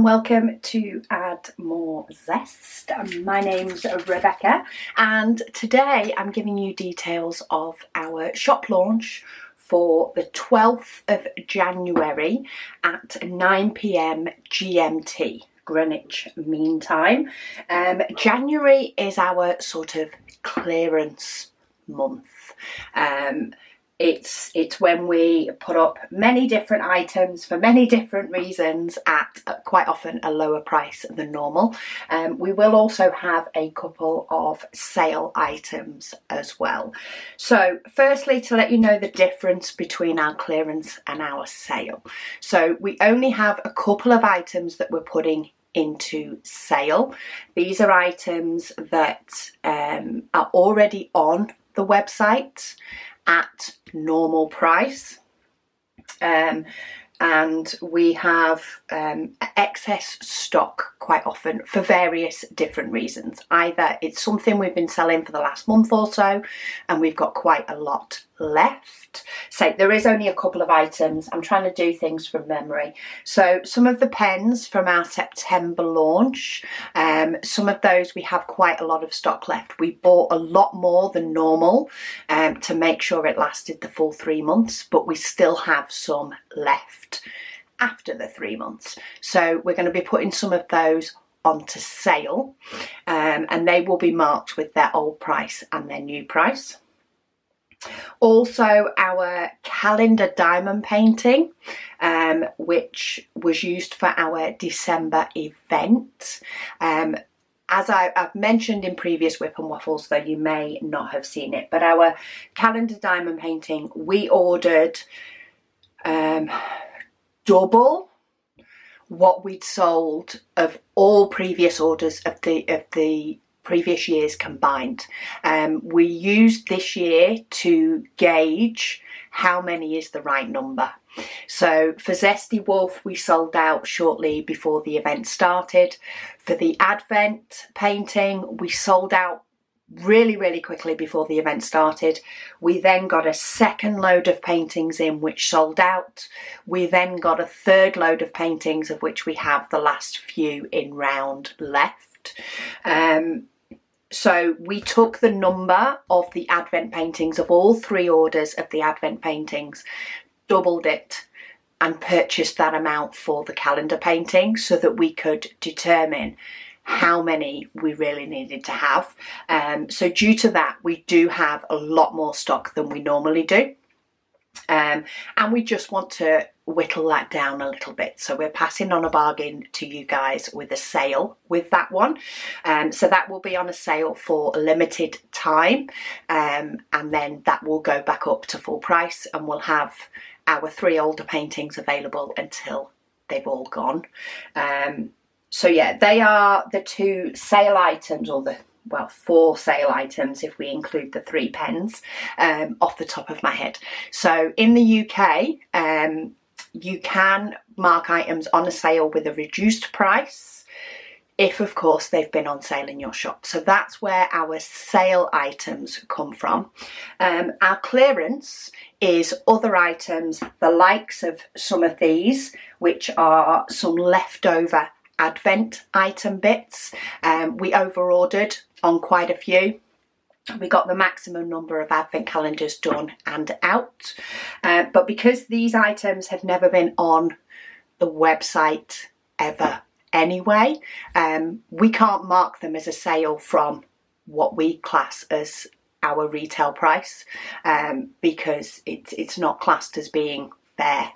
welcome to Add More Zest. My name's Rebecca and today I'm giving you details of our shop launch for the 12th of January at 9 p.m. GMT, Greenwich Mean Time. January is our sort of clearance month. It's when we put up many different items for many different reasons at quite often a lower price than normal. We will also have a couple of sale items as well. So firstly, to let you know the difference between our clearance and our sale. So we only have a couple of items that we're putting into sale. These are items that are already on the website at normal price, and we have excess stock quite often for various different reasons. Either it's something we've been selling for the last month or so and we've got quite a lot left. So there is only a couple of items. I'm trying to do things from memory. So some of the pens from our September launch, some of those we have quite a lot of stock left. We bought a lot more than normal to make sure it lasted the full 3 months, but we still have some left after the 3 months. So we're going to be putting some of those onto sale, and they will be marked with their old price and their new price. Also, our calendar diamond painting, which was used for our December event. As I've mentioned in previous Whip and Waffles, though you may not have seen it, but our calendar diamond painting, we ordered double what we'd sold of all previous orders of the previous years combined. We used this year to gauge how many is the right number. So for Zesty Wolf, we sold out shortly before the event started. For the Advent painting, we sold out really quickly before the event started. We then got a second load of paintings in which sold out. We then got a third load of paintings of which we have the last few in round left. So we took the number of the Advent paintings of all 3 orders of the Advent paintings, doubled it and purchased that amount for the calendar painting so that we could determine how many we really needed to have. So due to that, we do have a lot more stock than we normally do. And we just want to whittle that down a little bit. So we're passing on a bargain to you guys with a sale with that one. So that will be on a sale for a limited time. And then that will go back up to full price and we'll have our 3 older paintings available until they've all gone. So yeah, they are the 2 sale items, or the 4 sale items if we include the 3 pens, off the top of my head. So in the UK, you can mark items on a sale with a reduced price if of course they've been on sale in your shop. So that's where our sale items come from. Our clearance is other items, the likes of some of these, which are some leftover Advent item bits. We over-ordered on quite a few. We got the maximum number of Advent calendars done and out. But because these items have never been on the website ever anyway, we can't mark them as a sale from what we class as our retail price, because it's not classed as being fair.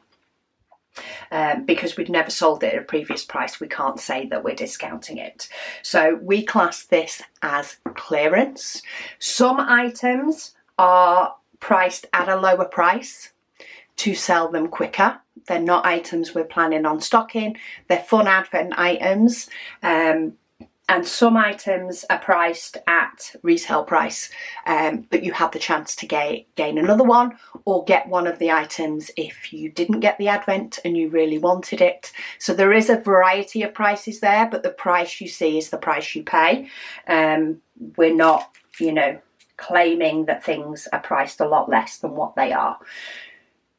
Because we'd never sold it at a previous price, we can't say that we're discounting it. So we class this as clearance. Some items are priced at a lower price to sell them quicker. They're not items we're planning on stocking. They're fun Advent items. And some items are priced at retail price, but you have the chance to gain another one or get one of the items if you didn't get the Advent and you really wanted it. So there is a variety of prices there, but the price you see is the price you pay. We're not, claiming that things are priced a lot less than what they are.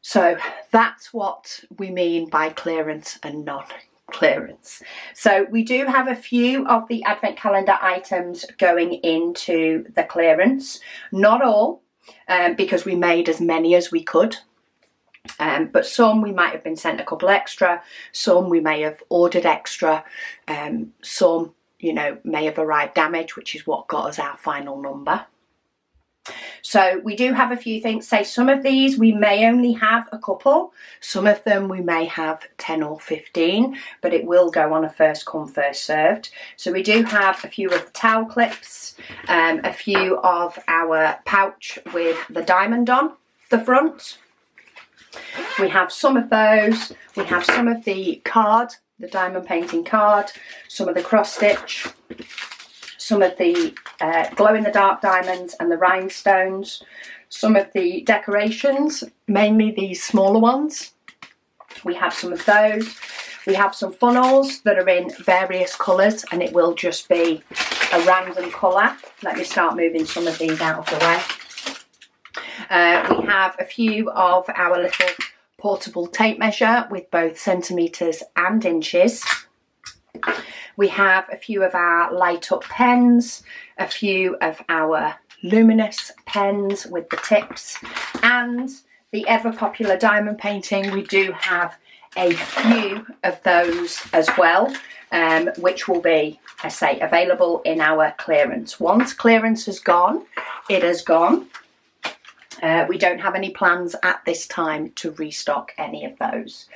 So that's what we mean by clearance and non clearance. So we do have a few of the advent calendar items going into the clearance, not all, because we made as many as we could. But some we might have been sent a couple extra, some we may have ordered extra, some, you know, may have arrived damaged, which is what got us our final number. So we do have a few things. Say some of these we may only have a couple, some of them we may have 10 or 15, but it will go on a first come first served. So we do have a few of the towel clips, a few of our pouch with the diamond on the front. We have some of those. We have some of the card, the diamond painting card, some of the cross stitch, some of the glow-in-the-dark diamonds and the rhinestones, some of the decorations, mainly these smaller ones. We have some of those. We have some funnels that are in various colours, and it will just be a random colour. Let me start moving some of these out of the way. We have a few of our little portable tape measure with both centimetres and inches. We have a few of our light up pens, a few of our luminous pens with the tips, and the ever popular diamond painting. We do have a few of those as well, which will be, I say, available in our clearance. Once clearance has gone, it has gone. We don't have any plans at this time to restock any of those.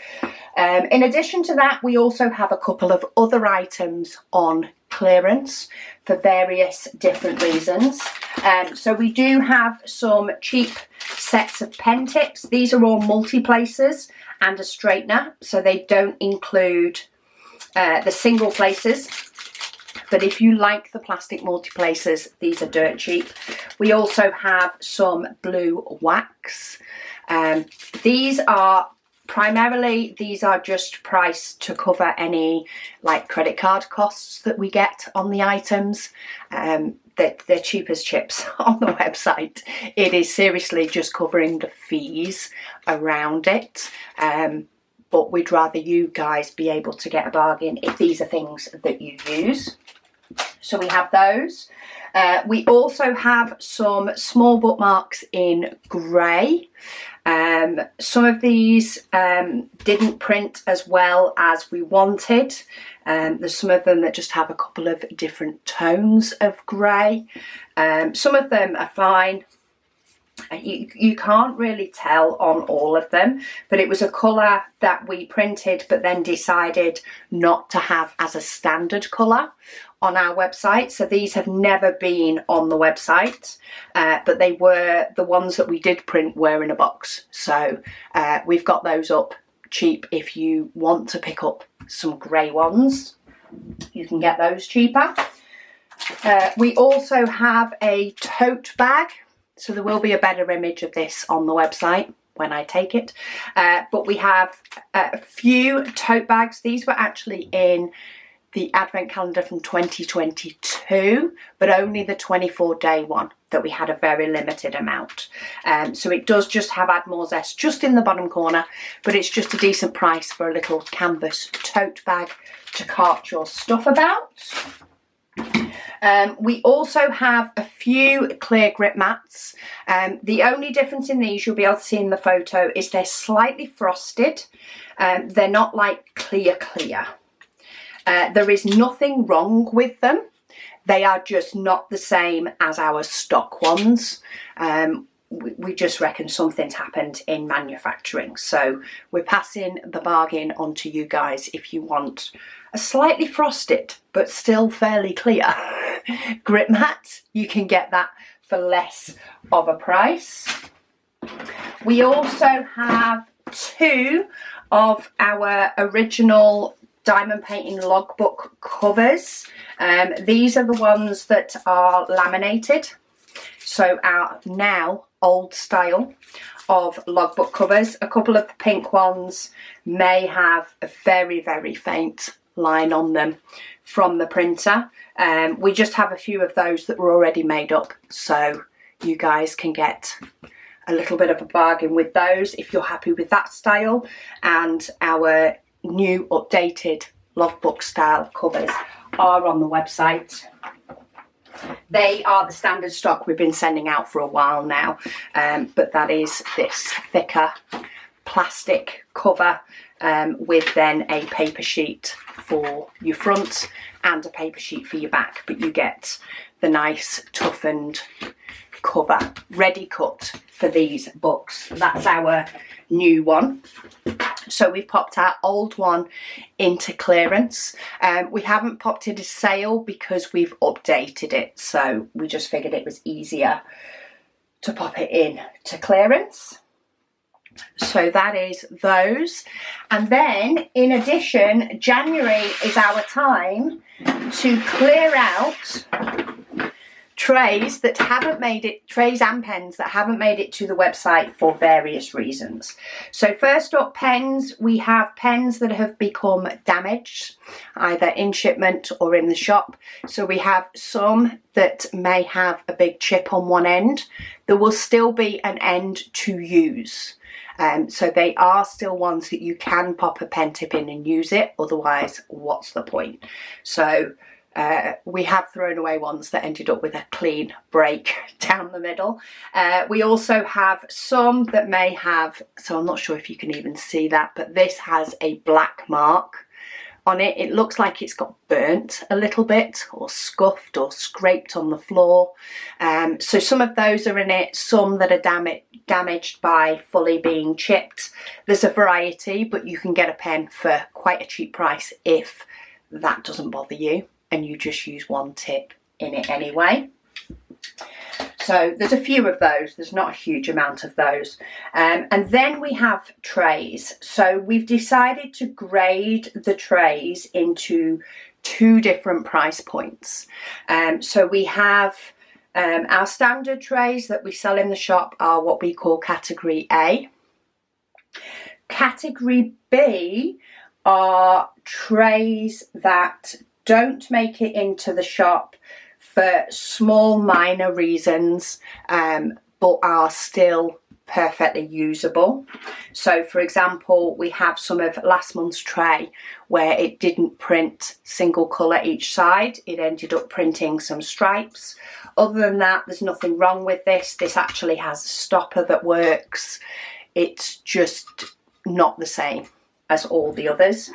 In addition to that, we also have a couple of other items on clearance for various different reasons. So we do have some cheap sets of pen tips. These are all multi-placers and a straightener, so they don't include the single places. But if you like the plastic multi-placers, these are dirt cheap. We also have some blue wax. These are just priced to cover any like credit card costs that we get on the items. They're cheap as chips on the website. It is seriously just covering the fees around it. But we'd rather you guys be able to get a bargain if these are things that you use. So we have those. We also have some small bookmarks in grey. Some of these didn't print as well as we wanted. There's some of them that just have a couple of different tones of grey. Some of them are fine. You can't really tell on all of them, but it was a colour that we printed but then decided not to have as a standard colour on our website. So these have never been on the website, but they were, the ones that we did print were in a box. So we've got those up cheap. If you want to pick up some grey ones, you can get those cheaper. We also have a tote bag. So there will be a better image of this on the website when I take it. But we have a few tote bags. These were actually in the advent calendar from 2022, but only the 24-day one that we had a very limited amount. So it does just have Add More Zest just in the bottom corner, but it's just a decent price for a little canvas tote bag to cart your stuff about. We also have a few clear grip mats. The only difference in these you'll be able to see in the photo is they're slightly frosted. They're not like clear. There is nothing wrong with them. They are just not the same as our stock ones. We just reckon something's happened in manufacturing. So we're passing the bargain on to you guys if you want a slightly frosted but still fairly clear grip mat. You can get that for less of a price. We also have two of our original diamond painting logbook covers. These are the ones that are laminated, so our now old style of logbook covers. A couple of the pink ones may have a very, very faint line on them from the printer. We just have a few of those that were already made up, so you guys can get a little bit of a bargain with those if you're happy with that style. And our new updated logbook style covers are on the website. They are the standard stock we've been sending out for a while now, but that is this thicker plastic cover with then a paper sheet for your front and a paper sheet for your back, but you get the nice toughened cover ready cut for these books. That's our new one. So we've popped our old one into clearance. We haven't popped it as sale because we've updated it, so we just figured it was easier to pop it in to clearance. So that is those. And then in addition, January is our time to clear out trays that haven't made it, trays and pens that haven't made it to the website for various reasons. So first up, pens. We have pens that have become damaged, either in shipment or in the shop. So we have some that may have a big chip on one end. There will still be an end to use. So they are still ones that you can pop a pen tip in and use it, otherwise what's the point? So we have thrown away ones that ended up with a clean break down the middle. We also have some that may have, so I'm not sure if you can even see that, but this has a black mark on it. It looks like it's got burnt a little bit, or scuffed or scraped on the floor. So some of those are in it, some that are damaged by fully being chipped. There's a variety, but you can get a pen for quite a cheap price if that doesn't bother you and you just use one tip in it anyway. So there's a few of those, there's not a huge amount of those. And then we have trays. So we've decided to grade the trays into two different price points. So we have our standard trays that we sell in the shop are what we call category A. Category B are trays that don't make it into the shop for small minor reasons, but are still perfectly usable. So for example, we have some of last month's tray where it didn't print single colour each side, it ended up printing some stripes. Other than that, there's nothing wrong with this. This actually has a stopper that works. It's just not the same as all the others.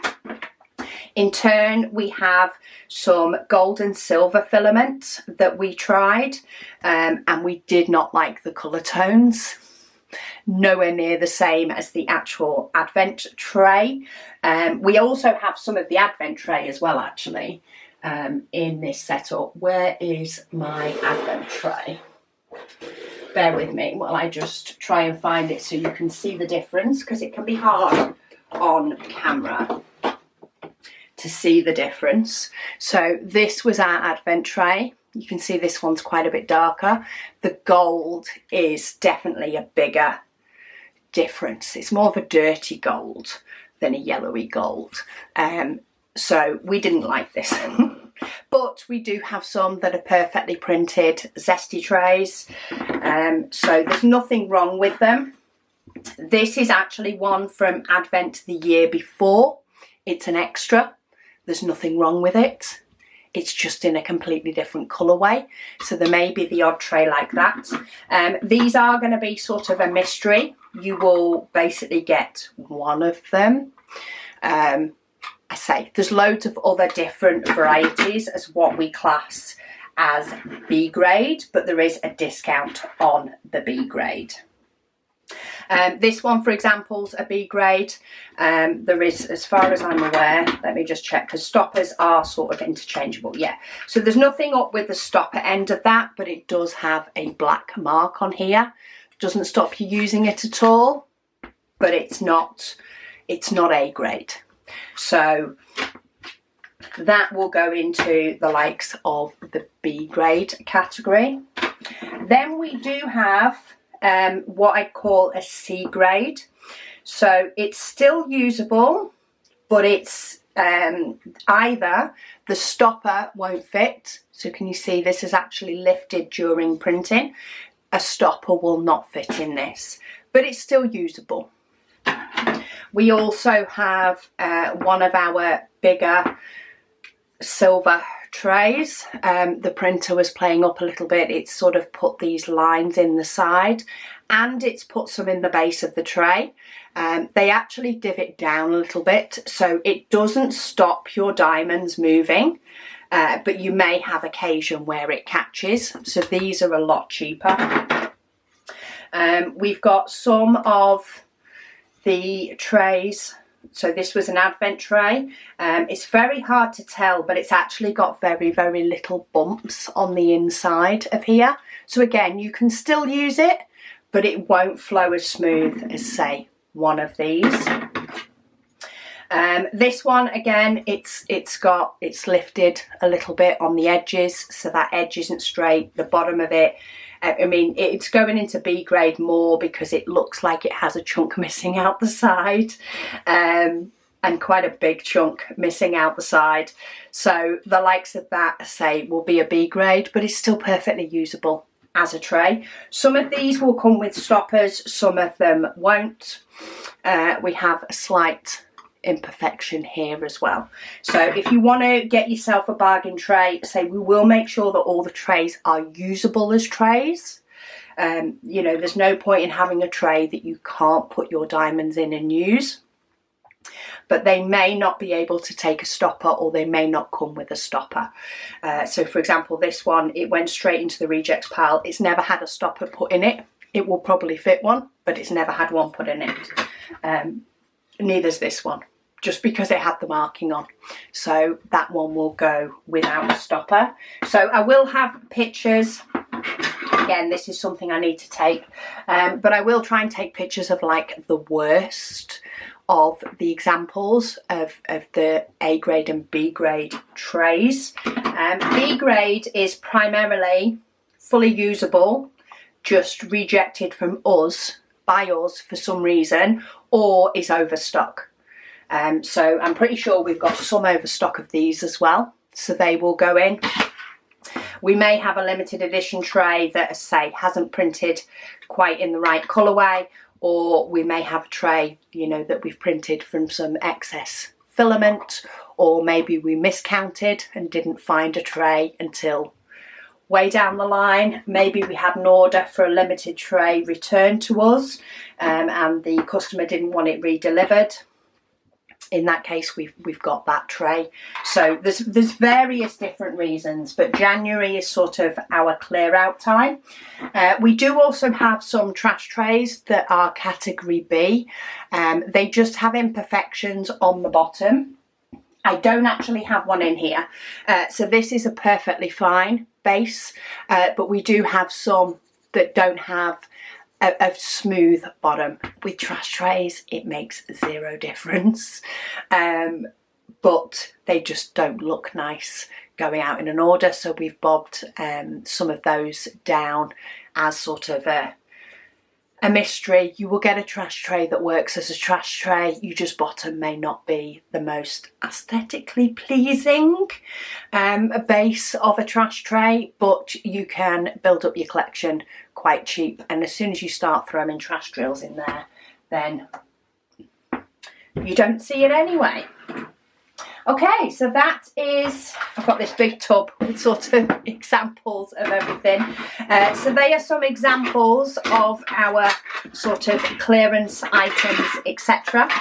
In turn, we have some gold and silver filament that we tried, and we did not like the colour tones. Nowhere near the same as the actual Advent tray. We also have some of the Advent tray as well, actually, in this setup. Where is my Advent tray? Bear with me while I just try and find it so you can see the difference, because it can be hard on camera to see the difference. So this was our Advent tray. You can see this one's quite a bit darker. The gold is definitely a bigger difference. It's more of a dirty gold than a yellowy gold. So we didn't like this. But we do have some that are perfectly printed zesty trays. So there's nothing wrong with them. This is actually one from Advent the year before. It's an extra. There's nothing wrong with it. It's just in a completely different colourway. So there may be the odd tray like that. These are going to be sort of a mystery. You will basically get one of them. I say there's loads of other different varieties as what we class as B grade, but there is a discount on the B grade. This one, for example, is a B grade. There is, as far as I'm aware, let me just check, because stoppers are sort of interchangeable, yeah. So there's nothing up with the stopper end of that, but it does have a black mark on here. Doesn't stop you using it at all, but it's not A grade. So that will go into the likes of the B grade category. Then we do have what I'd call a C grade. So it's still usable, but it's either the stopper won't fit. So can you see this is actually lifted during printing? A stopper will not fit in this, but it's still usable. We also have one of our bigger silver trays. The printer was playing up a little bit. It's sort of put these lines in the side, and it's put some in the base of the tray. They actually divot down a little bit, so it doesn't stop your diamonds moving, but you may have occasion where it catches. So these are a lot cheaper. We've got some of the trays. So this was an advent tray. It's very hard to tell, but it's actually got very, very little bumps on the inside of here. So again, you can still use it, but it won't flow as smooth as, say, one of these. This one, again, it's lifted a little bit on the edges, so that edge isn't straight. The bottom of it, I mean, it's going into B grade more because it looks like it has a chunk missing out the side, and quite a big chunk missing out the side. So the likes of that, say, will be a B grade, but it's still perfectly usable as a tray. Some of these will come with stoppers, some of them won't. We have a slight imperfection here as well. So if you want to get yourself a bargain tray, say, we will make sure that all the trays are usable as trays. You know, there's no point in having a tray that you can't put your diamonds in and use, but they may not be able to take a stopper, or they may not come with a stopper. So for example, this one, it went straight into the rejects pile. It's never had a stopper put in it. It will probably fit one, but it's never had one put in it. Neither's this one, just because it had the marking on. So that one will go without a stopper. So I will have pictures. Again, this is something I need to take, but I will try and take pictures of like the worst of the examples of the A grade and B grade trays. B grade is primarily fully usable, just rejected from us, by us for some reason, or is overstock. So I'm pretty sure we've got some overstock of these as well, so they will go in. We may have a limited edition tray that, say, hasn't printed quite in the right colourway, or we may have a tray, you know, that we've printed from some excess filament, or maybe we miscounted and didn't find a tray until way down the line. Maybe we had an order for a limited tray returned to us, and the customer didn't want it re-delivered. In that case, we've got that tray. So there's various different reasons, but January is sort of our clear out time. We do also have some trash trays that are category B. They just have imperfections on the bottom. I don't actually have one in here, so this is a perfectly fine base, but we do have some that don't have a smooth bottom. With trash trays, it makes zero difference, but they just don't look nice going out in an order, so we've bobbed some of those down as sort of a mystery. You will get a trash tray that works as a trash tray, you just bottom may not be the most aesthetically pleasing base of a trash tray, but you can build up your collection quite cheap, and as soon as you start throwing trash drills in there, then you don't see it anyway. Okay, so that is, I've got this big tub with sort of examples of everything. So they are some examples of our sort of clearance items, etc.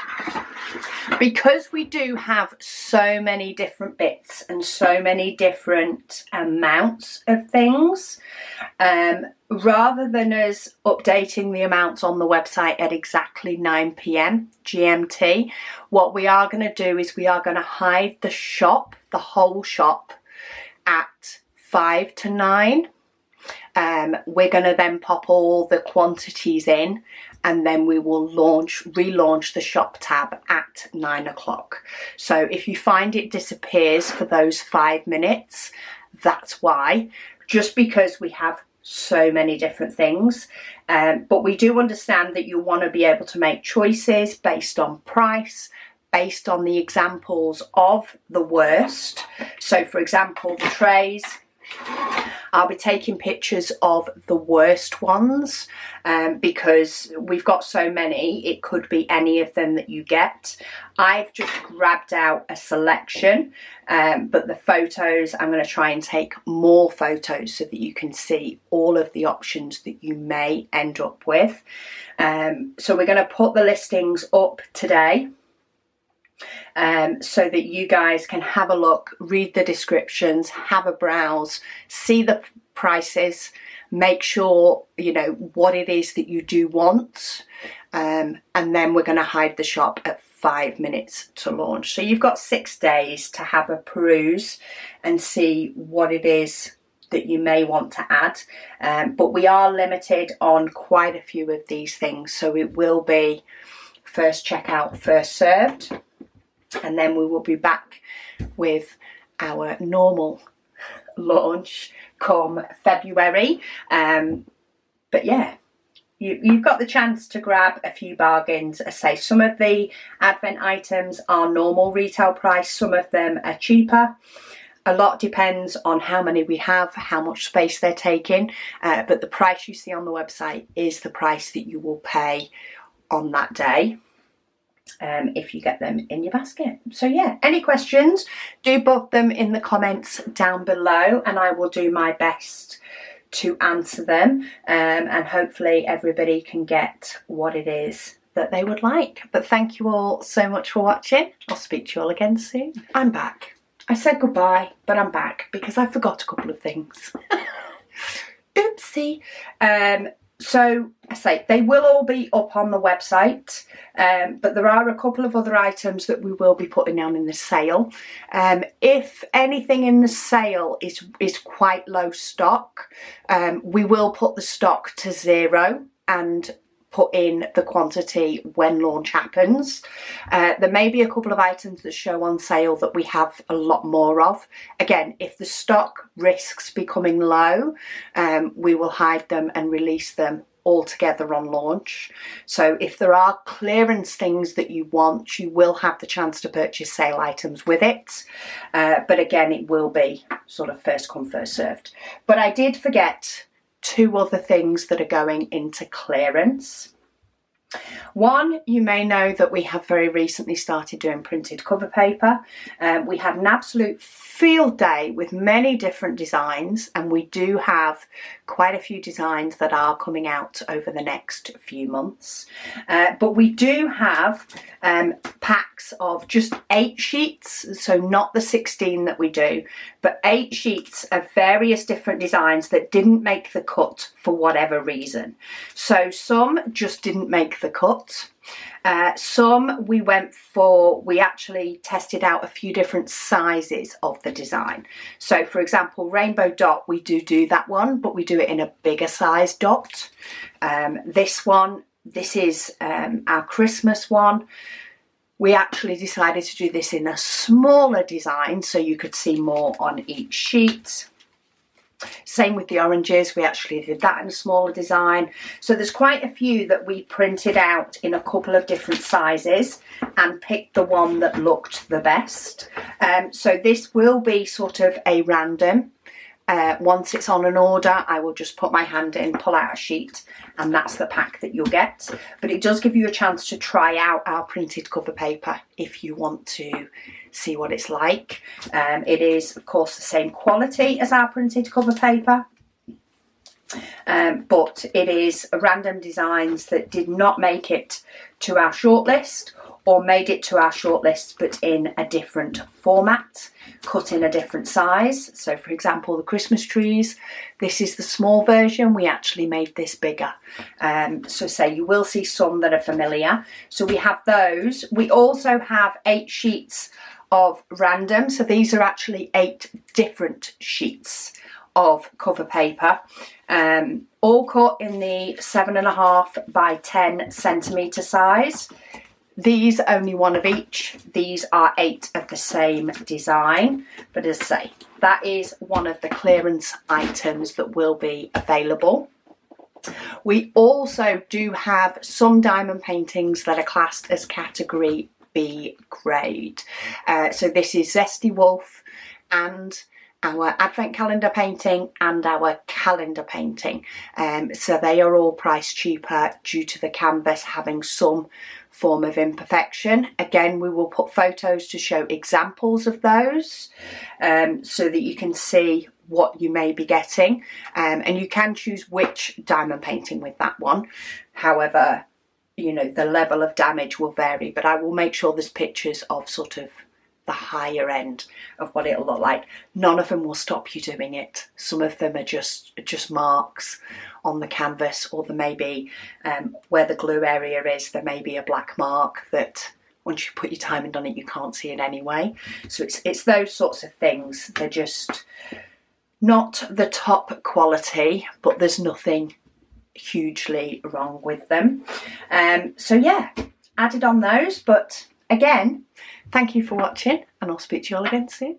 Because we do have so many different bits and so many different amounts of things, rather than us updating the amounts on the website at exactly 9 PM GMT, what we are going to do is we are going to hide the shop, the whole shop, at 5 to 9. We're going to then pop all the quantities in, and then we will relaunch the shop tab at 9 o'clock. So if you find it disappears for those 5 minutes, that's why, just because we have so many different things, but we do understand that you want to be able to make choices based on price, based on the examples of the worst. So for example, the trays, I'll be taking pictures of the worst ones because we've got so many, it could be any of them that you get. I've just grabbed out a selection, but the photos, I'm going to try and take more photos so that you can see all of the options that you may end up with. So we're going to put the listings up today, so that you guys can have a look, read the descriptions, have a browse, see the prices, make sure you know what it is that you do want, and then we're going to hide the shop at 5 minutes to launch. So you've got 6 days to have a peruse and see what it is that you may want to add, but we are limited on quite a few of these things, so it will be first checkout, first served, and then we will be back with our normal launch come February. But yeah, you've got the chance to grab a few bargains. I say some of the Advent items are normal retail price, some of them are cheaper. A lot depends on how many we have, how much space they're taking, but the price you see on the website is the price that you will pay on that day if you get them in your basket. So yeah, any questions, do put them in the comments down below and I will do my best to answer them, and hopefully everybody can get what it is that they would like. But thank you all so much for watching. I'll speak to you all again soon. I'm back. I said goodbye, but I'm back because I forgot a couple of things. Oopsie. So I say they will all be up on the website, but there are a couple of other items that we will be putting down in the sale. If anything in the sale is quite low stock, we will put the stock to 0 and put in the quantity when launch happens. There may be a couple of items that show on sale that we have a lot more of. Again, if the stock risks becoming low, we will hide them and release them all together on launch. So if there are clearance things that you want, you will have the chance to purchase sale items with it. But again, it will be sort of first come, first served. But I did forget 2 other things that are going into clearance. One, you may know that we have very recently started doing printed cover paper. We had an absolute field day with many different designs, and we do have quite a few designs that are coming out over the next few months. But we do have packs of just 8 sheets, so not the 16 that we do, but 8 sheets of various different designs that didn't make the cut for whatever reason. So some just didn't make the cut. Some we actually tested out a few different sizes of the design. So for example, rainbow dot, we do that one, but we do it in a bigger size dot. This is our Christmas one. We actually decided to do this in a smaller design so you could see more on each sheet. Same with the oranges, we actually did that in a smaller design. So there's quite a few that we printed out in a couple of different sizes and picked the one that looked the best. So this will be sort of a random. Once it's on an order, I will just put my hand in, pull out a sheet, and that's the pack that you'll get. But it does give you a chance to try out our printed cover paper if you want to see what it's like. It is, of course, the same quality as our printed cover paper, but it is random designs that did not make it to our shortlist, or made it to our shortlist but in a different format, cut in a different size. So for example, the Christmas trees, this is the small version. We actually made this bigger. So say you will see some that are familiar. So we have those. We also have 8 sheets of random. So these are actually 8 different sheets of cover paper, all cut in the 7.5 by 10 centimetre size. These are only 1 of each. These are 8 of the same design. But as I say, that is one of the clearance items that will be available. We also do have some diamond paintings that are classed as category B grade. So this is Zesty Wolf and our advent calendar painting and our calendar painting. So they are all priced cheaper due to the canvas having some form of imperfection. Again, we will put photos to show examples of those so that you can see what you may be getting, and you can choose which diamond painting with that one. However, you know, the level of damage will vary, but I will make sure there's pictures of sort of the higher end of what it'll look like. None of them will stop you doing it. Some of them are just marks on the canvas, or there may be where the glue area is, there may be a black mark that once you put your diamond on it you can't see it anyway. So it's those sorts of things. They're just not the top quality, but there's nothing hugely wrong with them. So yeah, added on those. But again, thank you for watching, and I'll speak to you all again soon.